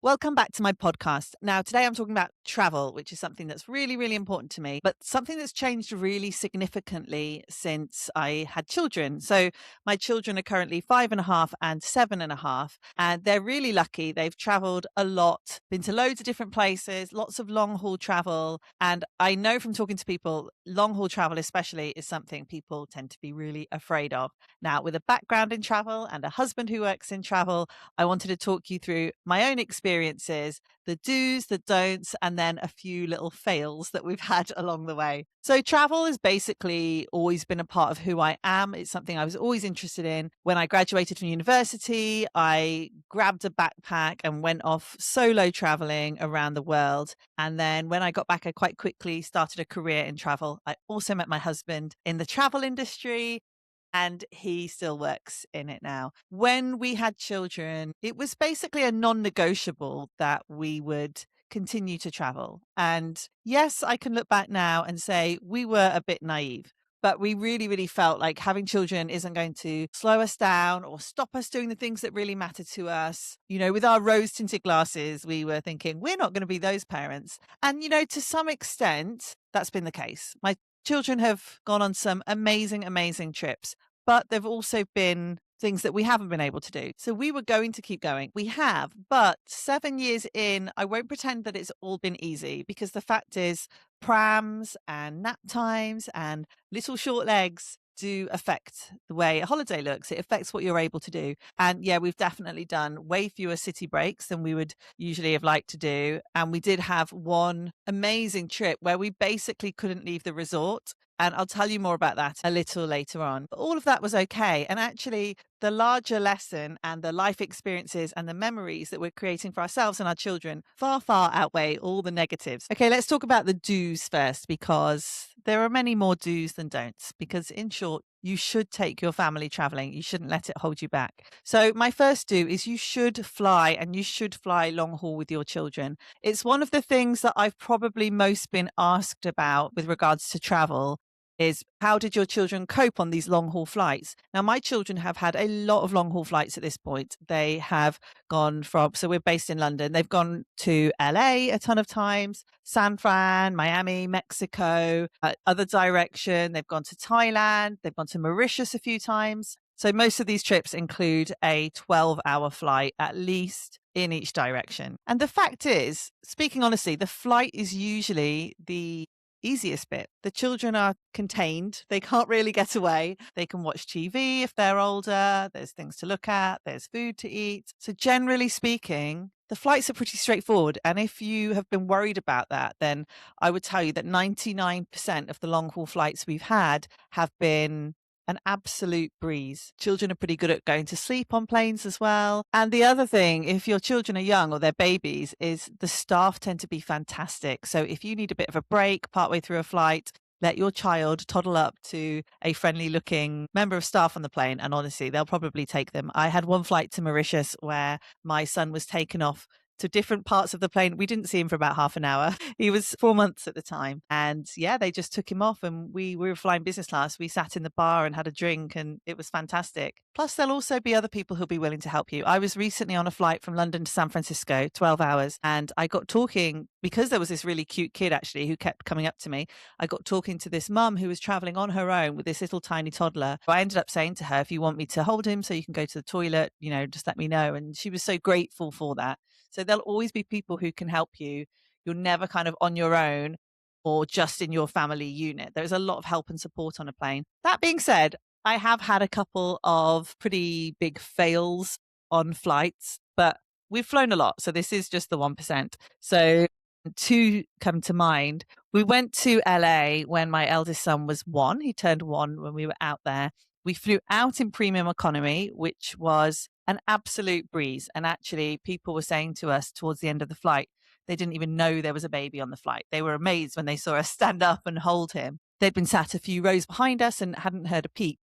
Welcome back to my podcast. Now, today I'm talking about travel, which is something that's really, really important to me, but something that's changed really significantly since I had children. So, my children are currently 5.5 and 7.5, and they're really lucky. They've traveled a lot, been to loads of different places, lots of long haul travel. And I know from talking to people, long haul travel, especially, is something people tend to be really afraid of. Now, with a background in travel and a husband who works in travel, I wanted to talk you through my own experiences, the do's, the don'ts, and then a few little fails that we've had along the way. So, travel has basically always been a part of who I am. It's something I was always interested in. When I graduated from university, I grabbed a backpack and went off solo traveling around the world. And then when I got back, I quite quickly started a career in travel. I also met my husband in the travel industry, and he still works in it now. When we had children, it was basically a non-negotiable that we would continue to travel. And yes, I can look back now and say we were a bit naive, but we really, really felt like having children isn't going to slow us down or stop us doing the things that really matter to us. You know, with our rose tinted glasses, we were thinking we're not going to be those parents. And, to some extent, that's been the case. My children have gone on some amazing, amazing trips, but there've also been things that we haven't been able to do. So we were going to keep going. We have, but 7 years in, I won't pretend that it's all been easy, because the fact is, prams and nap times and little short legs do affect the way a holiday looks. It affects what you're able to do. And yeah, we've definitely done way fewer city breaks than we would usually have liked to do. And we did have one amazing trip where we basically couldn't leave the resort. And I'll tell you more about that a little later on. But all of that was okay. And actually, the larger lesson and the life experiences and the memories that we're creating for ourselves and our children far, far outweigh all the negatives. Okay, let's talk about the do's first, because there are many more do's than don'ts. Because in short, you should take your family traveling. You shouldn't let it hold you back. So my first do is you should fly, and you should fly long haul with your children. It's one of the things that I've probably most been asked about with regards to travel, is how did your children cope on these long haul flights? Now, my children have had a lot of long haul flights at this point. They have gone so we're based in London. They've gone to LA a ton of times, San Fran, Miami, Mexico, other direction. They've gone to Thailand. They've gone to Mauritius a few times. So most of these trips include a 12-hour flight at least in each direction. And the fact is, speaking honestly, the flight is usually the easiest bit. The children are contained. They can't really get away. They can watch TV if they're older. There's things to look at. There's food to eat. So generally speaking, the flights are pretty straightforward. And if you have been worried about that, then I would tell you that 99% of the long haul flights we've had have been an absolute breeze. Children are pretty good at going to sleep on planes as well. And the other thing, if your children are young or they're babies, is the staff tend to be fantastic. So if you need a bit of a break partway through a flight, let your child toddle up to a friendly looking member of staff on the plane, and honestly, they'll probably take them. I had one flight to Mauritius where my son was taken off to different parts of the plane. We didn't see him for about half an hour. He was 4 months at the time. And yeah, they just took him off, and we were flying business class. We sat in the bar and had a drink, and it was fantastic. Plus, there'll also be other people who'll be willing to help you. I was recently on a flight from London to San Francisco, 12 hours, and I got talking, because there was this really cute kid actually who kept coming up to me. I got talking to this mum who was traveling on her own with this little tiny toddler. I ended up saying to her, if you want me to hold him so you can go to the toilet, just let me know. And she was so grateful for that. So there'll always be people who can help you. You're never kind of on your own or just in your family unit. There's a lot of help and support on a plane. That being said, I have had a couple of pretty big fails on flights, but we've flown a lot. So this is just the 1%. So two come to mind. We went to LA when my eldest son was 1. He turned 1 when we were out there. We flew out in premium economy, which was an absolute breeze. And actually, people were saying to us towards the end of the flight, they didn't even know there was a baby on the flight. They were amazed when they saw us stand up and hold him. They'd been sat a few rows behind us and hadn't heard a peep.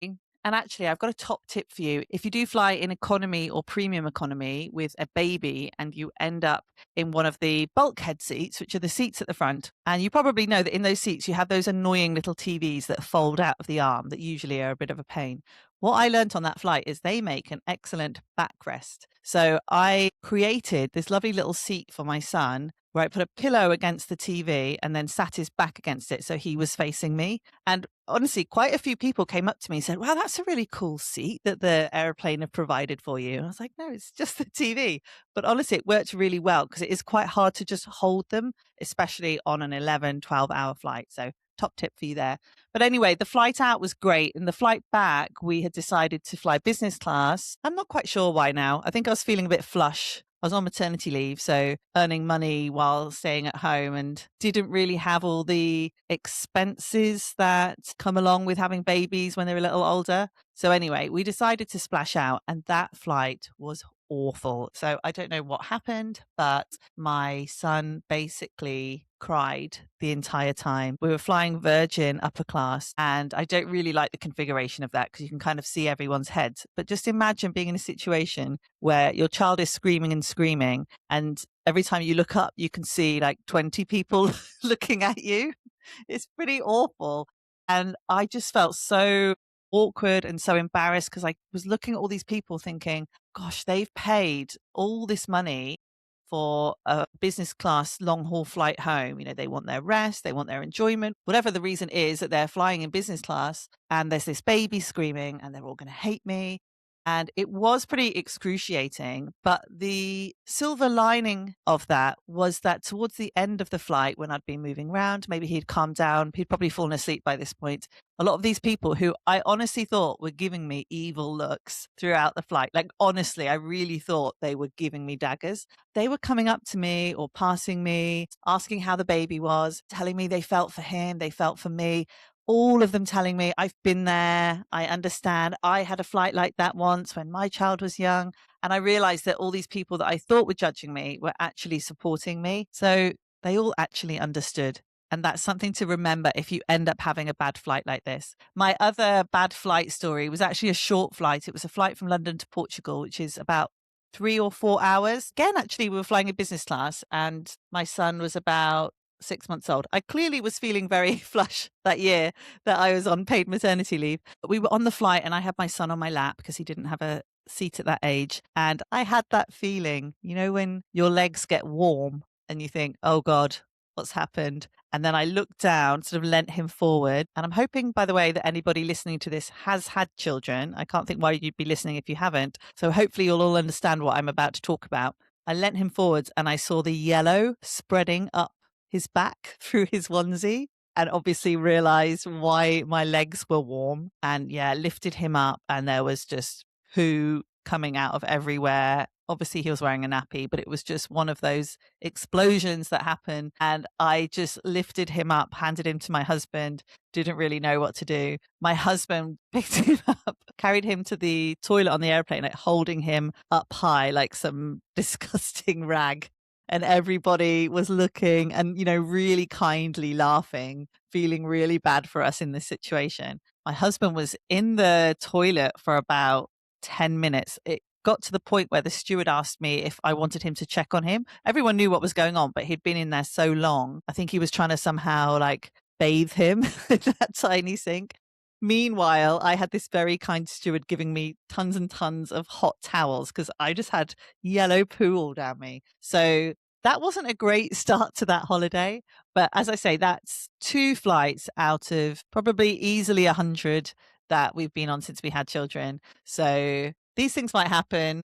And actually, I've got a top tip for you. If you do fly in economy or premium economy with a baby and you end up in one of the bulkhead seats, which are the seats at the front, and you probably know that in those seats, you have those annoying little TVs that fold out of the arm that usually are a bit of a pain. What I learned on that flight is they make an excellent backrest. So I created this lovely little seat for my son where I put a pillow against the TV and then sat his back against it so he was facing me. And honestly, quite a few people came up to me and said, "Wow, that's a really cool seat that the airplane have provided for you." And I was like, "No, it's just the TV." But honestly, it worked really well because it is quite hard to just hold them, especially on an 11, 12-hour flight. So top tip for you there. But anyway, the flight out was great. And the flight back, we had decided to fly business class. I'm not quite sure why now. I think I was feeling a bit flush. I was on maternity leave, so earning money while staying at home and didn't really have all the expenses that come along with having babies when they're a little older. So anyway, we decided to splash out and that flight was awful. So I don't know what happened, but my son basically cried the entire time. We were flying Virgin upper class, and I don't really like the configuration of that because you can kind of see everyone's heads. But just imagine being in a situation where your child is screaming and screaming, and every time you look up, you can see like 20 people looking at you. It's pretty awful. And I just felt so awkward and so embarrassed because I was looking at all these people thinking, gosh, they've paid all this money for a business class long haul flight home. You know, they want their rest, they want their enjoyment, whatever the reason is that they're flying in business class. And there's this baby screaming, and they're all going to hate me. And it was pretty excruciating. But the silver lining of that was that towards the end of the flight, when I'd been moving around, maybe he'd calmed down, he'd probably fallen asleep by this point. A lot of these people who I honestly thought were giving me evil looks throughout the flight, like honestly, I really thought they were giving me daggers. They were coming up to me or passing me, asking how the baby was, telling me they felt for him, they felt for me. All of them telling me, I've been there, I understand. I had a flight like that once when my child was young. And I realized that all these people that I thought were judging me were actually supporting me. So they all actually understood. And that's something to remember if you end up having a bad flight like this. My other bad flight story was actually a short flight. It was a flight from London to Portugal, which is about 3 or 4 hours. Again, actually, we were flying in business class and my son was about 6 months old. I clearly was feeling very flush that year that I was on paid maternity leave. But we were on the flight and I had my son on my lap because he didn't have a seat at that age. And I had that feeling, you know, when your legs get warm and you think, oh God, what's happened? And then I looked down, sort of leant him forward. And I'm hoping, by the way, that anybody listening to this has had children. I can't think why you'd be listening if you haven't. So hopefully you'll all understand what I'm about to talk about. I leant him forwards and I saw the yellow spreading up his back through his onesie and obviously realized why my legs were warm and lifted him up and there was just poo coming out of everywhere. Obviously he was wearing a nappy, but it was just one of those explosions that happen. And I just lifted him up, handed him to my husband, didn't really know what to do. My husband picked him up, carried him to the toilet on the airplane, like holding him up high like some disgusting rag. And everybody was looking and, you know, really kindly laughing, feeling really bad for us in this situation. My husband was in the toilet for about 10 minutes. It got to the point where the steward asked me if I wanted him to check on him. Everyone knew what was going on, but he'd been in there so long. I think he was trying to somehow like bathe him in that tiny sink. Meanwhile, I had this very kind steward giving me tons and tons of hot towels because I just had yellow poo all down me. So that wasn't a great start to that holiday. But as I say, that's 2 flights out of probably easily 100 that we've been on since we had children. So these things might happen,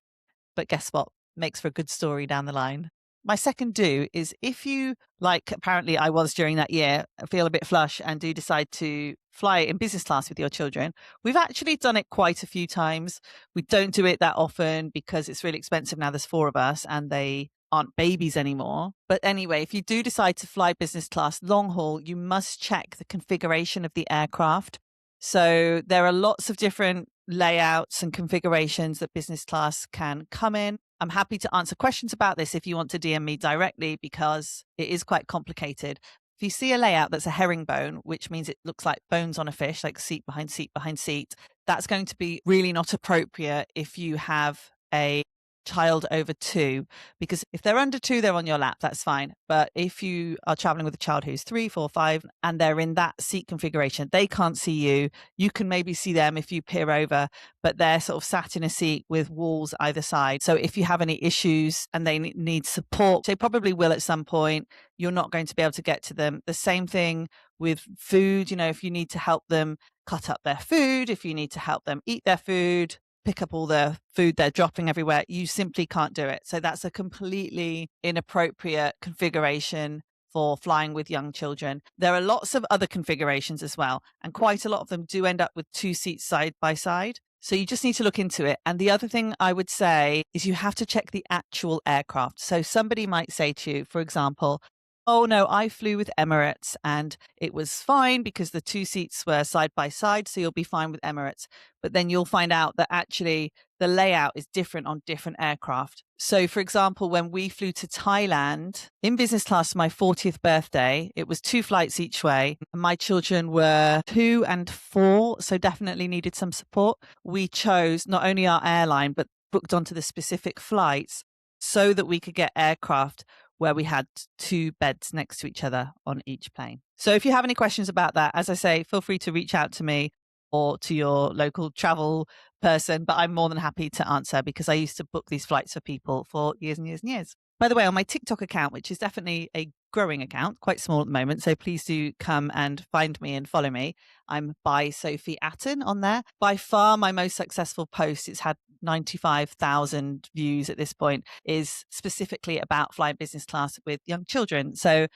but guess what? Makes for a good story down the line. My second do is if you, like apparently I was during that year, feel a bit flush and do decide to fly in business class with your children, we've actually done it quite a few times. We don't do it that often because it's really expensive now. There's 4 of us and they aren't babies anymore. But anyway, if you do decide to fly business class long haul, you must check the configuration of the aircraft. So there are lots of different layouts and configurations that business class can come in. I'm happy to answer questions about this if you want to DM me directly because it is quite complicated. If you see a layout that's a herringbone, which means it looks like bones on a fish, like seat behind seat behind seat, that's going to be really not appropriate if you have a child over 2, because if they're under 2, they're on your lap, that's fine. But if you are traveling with a child who's 3, 4, 5, and they're in that seat configuration, they can't see you. You can maybe see them if you peer over, but they're sort of sat in a seat with walls either side. So if you have any issues and they need support, they probably will at some point, you're not going to be able to get to them. The same thing with food. If you need to help them cut up their food, if you need to help them eat their food, pick up all the food they're dropping everywhere, you simply can't do it. So that's a completely inappropriate configuration for flying with young children. There are lots of other configurations as well, and quite a lot of them do end up with 2 seats side by side. So you just need to look into it. And the other thing I would say is you have to check the actual aircraft. So somebody might say to you, for example, oh no, I flew with Emirates and it was fine because the 2 seats were side by side, so you'll be fine with Emirates. But then you'll find out that actually the layout is different on different aircraft. So for example, when we flew to Thailand in business class for my 40th birthday, it was 2 flights each way. My children were 2 and 4, so definitely needed some support. We chose not only our airline, but booked onto the specific flights so that we could get aircraft where we had 2 beds next to each other on each plane. So if you have any questions about that, as I say, feel free to reach out to me or to your local travel person, but I'm more than happy to answer because I used to book these flights for people for years and years and years. By the way, on my TikTok account, which is definitely a growing account, quite small at the moment, so please do come and find me and follow me. I'm by Sophie Atten on there. By far my most successful post, it's had 95,000 views at this point, is specifically about flying business class with young children. So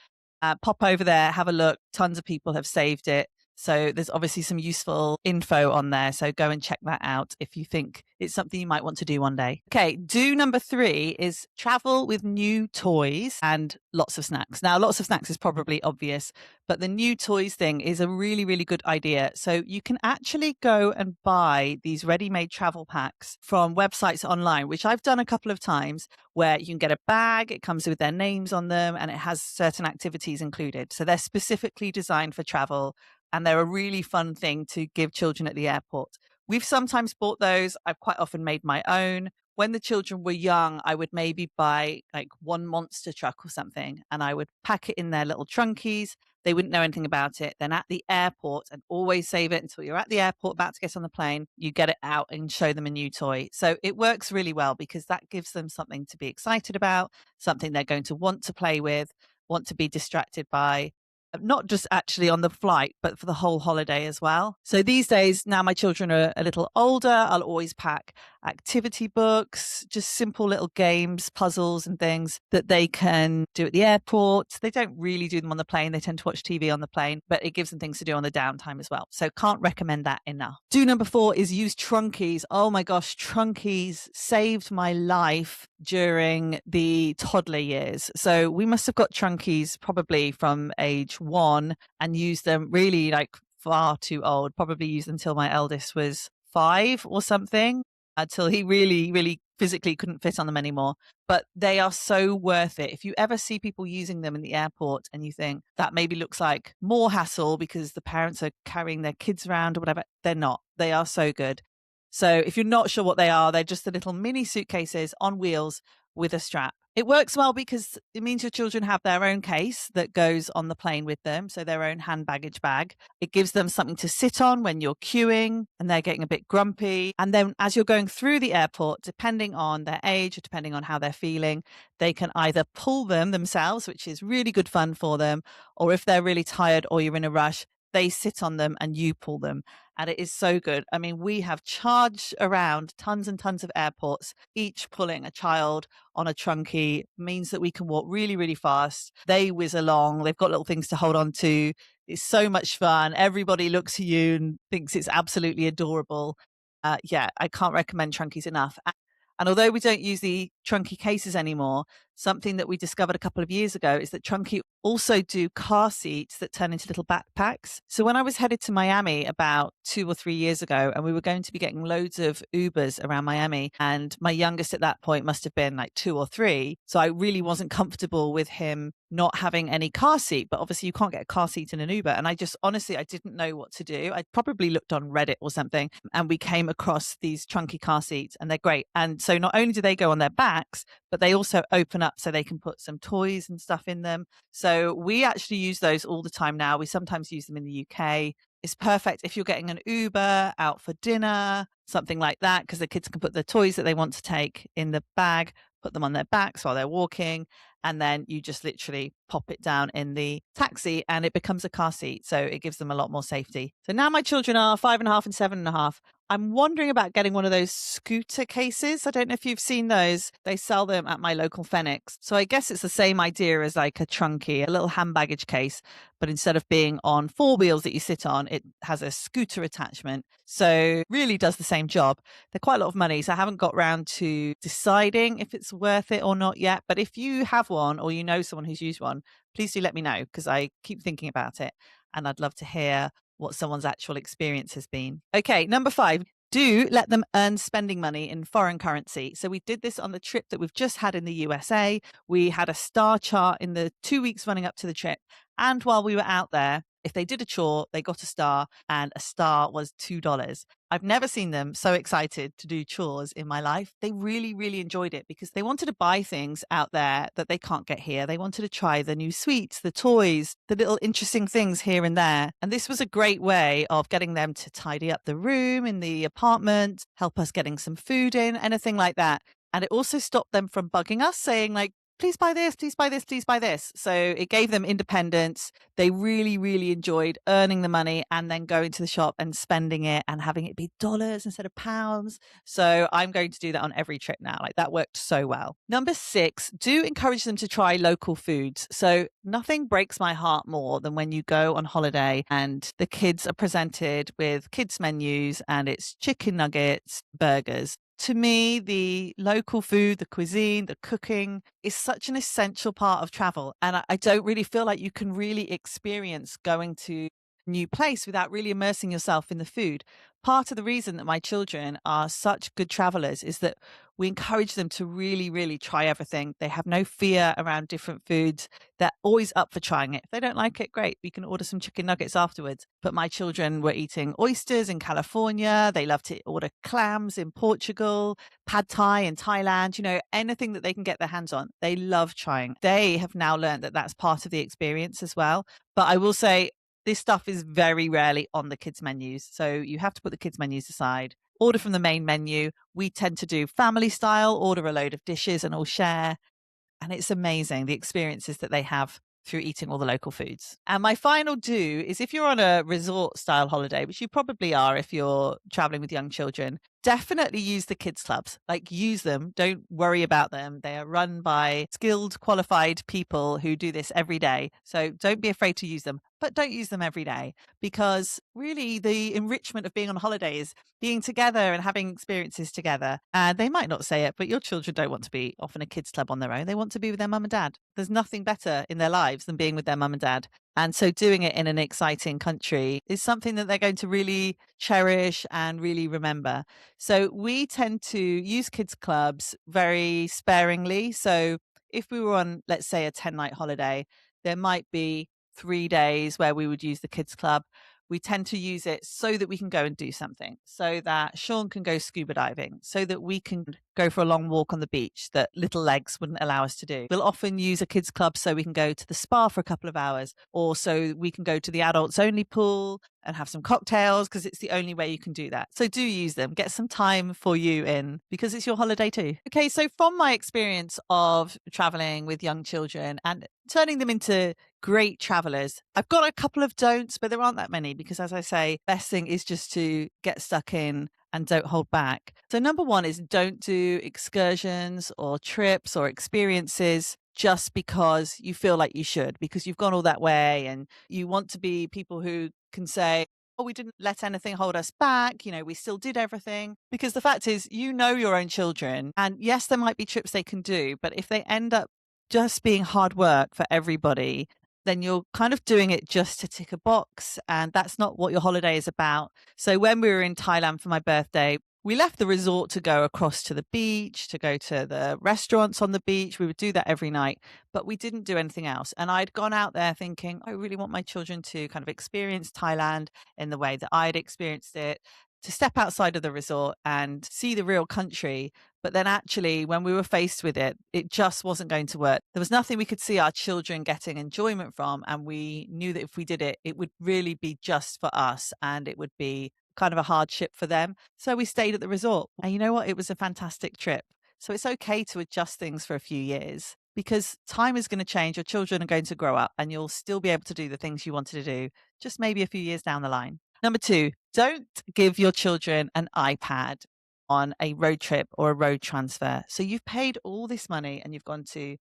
pop over there, have a look. Tons of people have saved it. So there's obviously some useful info on there. So go and check that out if you think it's something you might want to do one day. Okay, do number 3 is travel with new toys and lots of snacks. Now, lots of snacks is probably obvious, but the new toys thing is a really, really good idea. So you can actually go and buy these ready-made travel packs from websites online, which I've done a couple of times, where you can get a bag, it comes with their names on them, and it has certain activities included. So they're specifically designed for travel, and they're a really fun thing to give children at the airport. We've sometimes bought those. I've quite often made my own. When the children were young, I would maybe buy like one monster truck or something, and I would pack it in their little trunkies. They wouldn't know anything about it. Then at the airport, and always save it until you're at the airport, about to get on the plane, you get it out and show them a new toy. So it works really well because that gives them something to be excited about, something they're going to want to play with, want to be distracted by, not just actually on the flight, but for the whole holiday as well. So these days, now my children are a little older, I'll always pack activity books, just simple little games, puzzles and things that they can do at the airport. They don't really do them on the plane. They tend to watch TV on the plane, but it gives them things to do on the downtime as well. So can't recommend that enough. Do number 4 is use trunkies. Oh my gosh, trunkies saved my life during the toddler years. So we must have got trunkies probably from age 1 and used them really like far too old, probably used them until my eldest was 5 or something, until he really, really physically couldn't fit on them anymore. But they are so worth it. If you ever see people using them in the airport and you think that maybe looks like more hassle because the parents are carrying their kids around or whatever, they're not. They are so good. So if you're not sure what they are, they're just the little mini suitcases on wheels with a strap. It works well because it means your children have their own case that goes on the plane with them, so their own hand baggage bag. It gives them something to sit on when you're queuing and they're getting a bit grumpy. And then as you're going through the airport, depending on their age or depending on how they're feeling, they can either pull them themselves, which is really good fun for them, or if they're really tired or you're in a rush, they sit on them and you pull them. And it is so good. I mean, we have charged around tons and tons of airports. Each pulling a child on a trunkie means that we can walk really, really fast. They whiz along. They've got little things to hold on to. It's so much fun. Everybody looks at you and thinks it's absolutely adorable. Yeah, I can't recommend trunkies enough. And although we don't use the Trunky cases anymore. Something that we discovered a couple of years ago is that Trunky also do car seats that turn into little backpacks. So when I was headed to Miami about 2 or 3 years ago, and we were going to be getting loads of Ubers around Miami, and my youngest at that point must have been like 2 or 3. So I really wasn't comfortable with him not having any car seat, but obviously you can't get a car seat in an Uber. And I just honestly, I didn't know what to do. I probably looked on Reddit or something, and we came across these Trunky car seats, and they're great. And so not only do they go on their backs, but they also open up so they can put some toys and stuff in them. So we actually use those all the time now. We sometimes use them in the UK. It's perfect if you're getting an Uber out for dinner, something like that, because the kids can put the toys that they want to take in the bag, put them on their backs while they're walking, and then you just literally pop it down in the taxi and it becomes a car seat. So it gives them a lot more safety. So now my children are 5.5 and 7.5. I'm wondering about getting one of those scooter cases. I don't know if you've seen those. They sell them at my local Phoenix. So I guess it's the same idea as like a Trunky, a little hand baggage case, but instead of being on 4 wheels that you sit on, it has a scooter attachment. So really does the same job. They're quite a lot of money, so I haven't got round to deciding if it's worth it or not yet. But if you have one or you know someone who's used one, please do let me know, because I keep thinking about it and I'd love to hear what someone's actual experience has been. Okay, number 5. Do let them earn spending money in foreign currency. So we did this on the trip that we've just had in the USA. We had a star chart in the 2 weeks running up to the trip. And while we were out there, if they did a chore, they got a star, and a star was $2. I've never seen them so excited to do chores in my life. They really, really enjoyed it because they wanted to buy things out there that they can't get here. They wanted to try the new sweets, the toys, the little interesting things here and there. And this was a great way of getting them to tidy up the room in the apartment, help us getting some food in, anything like that. And it also stopped them from bugging us, saying like, please buy this, please buy this, please buy this. So it gave them independence. They really, really enjoyed earning the money and then going to the shop and spending it and having it be dollars instead of pounds. So I'm going to do that on every trip now. Like that worked so well. Number 6, do encourage them to try local foods. So nothing breaks my heart more than when you go on holiday and the kids are presented with kids menus and it's chicken nuggets, burgers. To me, the local food, the cuisine, the cooking is such an essential part of travel. And I don't really feel like you can really experience going to a new place without really immersing yourself in the food. Part of the reason that my children are such good travelers is that we encourage them to really, really try everything. They have no fear around different foods. They're always up for trying it. If they don't like it, great. We can order some chicken nuggets afterwards. But my children were eating oysters in California. They love to order clams in Portugal, pad thai in Thailand, anything that they can get their hands on. They love trying. They have now learned that that's part of the experience as well. But I will say, this stuff is very rarely on the kids' menus. So you have to put the kids' menus aside. Order from the main menu. We tend to do family style, order a load of dishes and all share. And it's amazing the experiences that they have through eating all the local foods. And my final do is if you're on a resort style holiday, which you probably are if you're traveling with young children, definitely use the kids clubs. Like use them. Don't worry about them. They are run by skilled, qualified people who do this every day. So don't be afraid to use them, but don't use them every day, because really the enrichment of being on holiday is being together and having experiences together. And they might not say it, but your children don't want to be off in a kids club on their own. They want to be with their mum and dad. There's nothing better in their lives than being with their mum and dad. And so doing it in an exciting country is something that they're going to really cherish and really remember. So we tend to use kids clubs very sparingly. So if we were on, let's say, a 10-night holiday, there might be 3 days where we would use the kids club. We tend to use it so that we can go and do something, so that Sean can go scuba diving, so that we can go for a long walk on the beach that little legs wouldn't allow us to do. We'll often use a kids club so we can go to the spa for a couple of hours, or so we can go to the adults only pool and have some cocktails, because it's the only way you can do that. So do use them. Get some time for you in, because it's your holiday too. Okay, so from my experience of traveling with young children and turning them into great travelers, I've got a couple of don'ts, but there aren't that many, because as I say, best thing is just to get stuck in and don't hold back. So number 1 is don't do excursions or trips or experiences just because you feel like you should, because you've gone all that way and you want to be people who can say, oh, we didn't let anything hold us back. We still did everything. Because the fact is, your own children. And yes, there might be trips they can do, but if they end up just being hard work for everybody, then you're kind of doing it just to tick a box. And that's not what your holiday is about. So when we were in Thailand for my birthday, we left the resort to go across to the beach, to go to the restaurants on the beach. We would do that every night, but we didn't do anything else. And I'd gone out there thinking, I really want my children to kind of experience Thailand in the way that I'd experienced it, to step outside of the resort and see the real country. But then actually, when we were faced with it, it just wasn't going to work. There was nothing we could see our children getting enjoyment from. And we knew that if we did it, it would really be just for us and it would be kind of a hardship for them. So we stayed at the resort. And you know what? It was a fantastic trip. So it's okay to adjust things for a few years because time is going to change. Your children are going to grow up and you'll still be able to do the things you wanted to do, just maybe a few years down the line. Number 2, don't give your children an iPad on a road trip or a road transfer. So you've paid all this money and you've gone to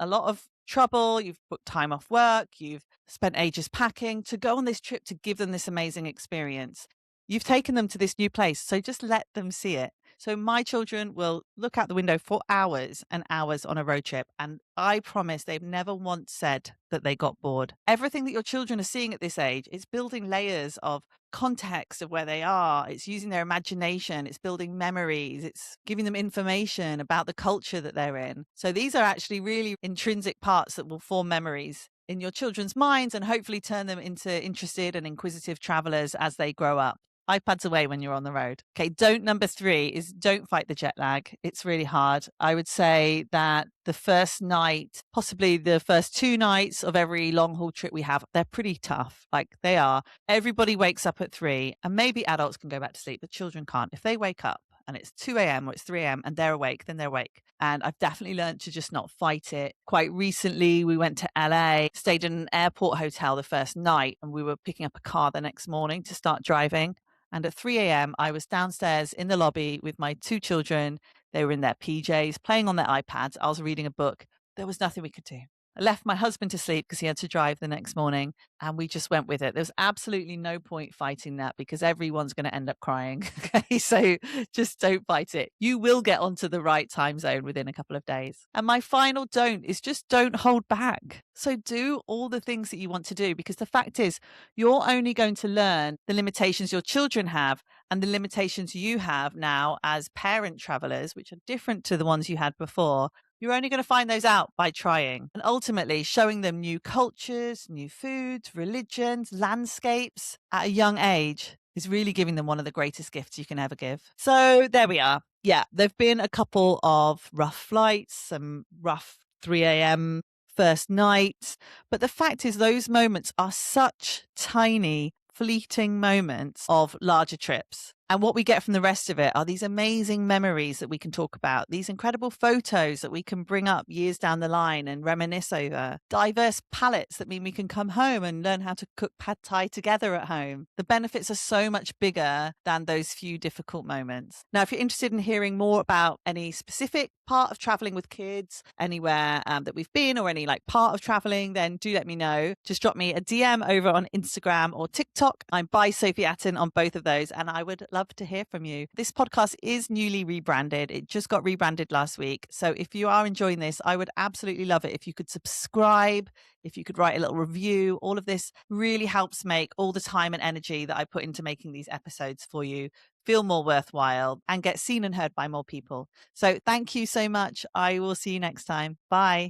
a lot of trouble, you've booked time off work, you've spent ages packing to go on this trip to give them this amazing experience. You've taken them to this new place, so just let them see it. So my children will look out the window for hours and hours on a road trip, and I promise they've never once said that they got bored. Everything that your children are seeing at this age is building layers of context of where they are. It's using their imagination. It's building memories. It's giving them information about the culture that they're in. So these are actually really intrinsic parts that will form memories in your children's minds and hopefully turn them into interested and inquisitive travelers as they grow up. iPads away when you're on the road. Okay, number 3 is don't fight the jet lag. It's really hard. I would say that the first night, possibly the first 2 nights of every long haul trip we have, they're pretty tough. Like they are. Everybody wakes up at 3 and maybe adults can go back to sleep, but children can't. If they wake up and it's 2 a.m. or it's 3 a.m. and they're awake, then they're awake. And I've definitely learned to just not fight it. Quite recently, we went to LA, stayed in an airport hotel the first night, and we were picking up a car the next morning to start driving. And at 3 a.m., I was downstairs in the lobby with my 2 children. They were in their PJs, playing on their iPads. I was reading a book. There was nothing we could do. I left my husband to sleep because he had to drive the next morning, and we just went with it. There's absolutely no point fighting that because everyone's going to end up crying. Okay, so just don't fight it. You will get onto the right time zone within a couple of days. And my final don't is just don't hold back. So do all the things that you want to do because the fact is you're only going to learn the limitations your children have and the limitations you have now as parent travelers, which are different to the ones you had before. You're only going to find those out by trying and ultimately showing them new cultures, new foods, religions, landscapes at a young age is really giving them one of the greatest gifts you can ever give. So there we are. Yeah, there've been a couple of rough flights, some rough 3 a.m. first nights. But the fact is those moments are such tiny, fleeting moments of larger trips. And what we get from the rest of it are these amazing memories that we can talk about, these incredible photos that we can bring up years down the line and reminisce over, diverse palettes that mean we can come home and learn how to cook pad thai together at home. The benefits are so much bigger than those few difficult moments. Now, if you're interested in hearing more about any specific part of traveling with kids, anywhere that we've been or any like part of traveling, then do let me know. Just drop me a DM over on Instagram or TikTok. I'm by Sophie Atten on both of those, and I would love to hear from you. This podcast is newly rebranded. It just got rebranded last week. So if you are enjoying this, I would absolutely love it if you could subscribe, if you could write a little review. All of this really helps make all the time and energy that I put into making these episodes for you feel more worthwhile and get seen and heard by more people. So thank you so much. I will see you next time. Bye.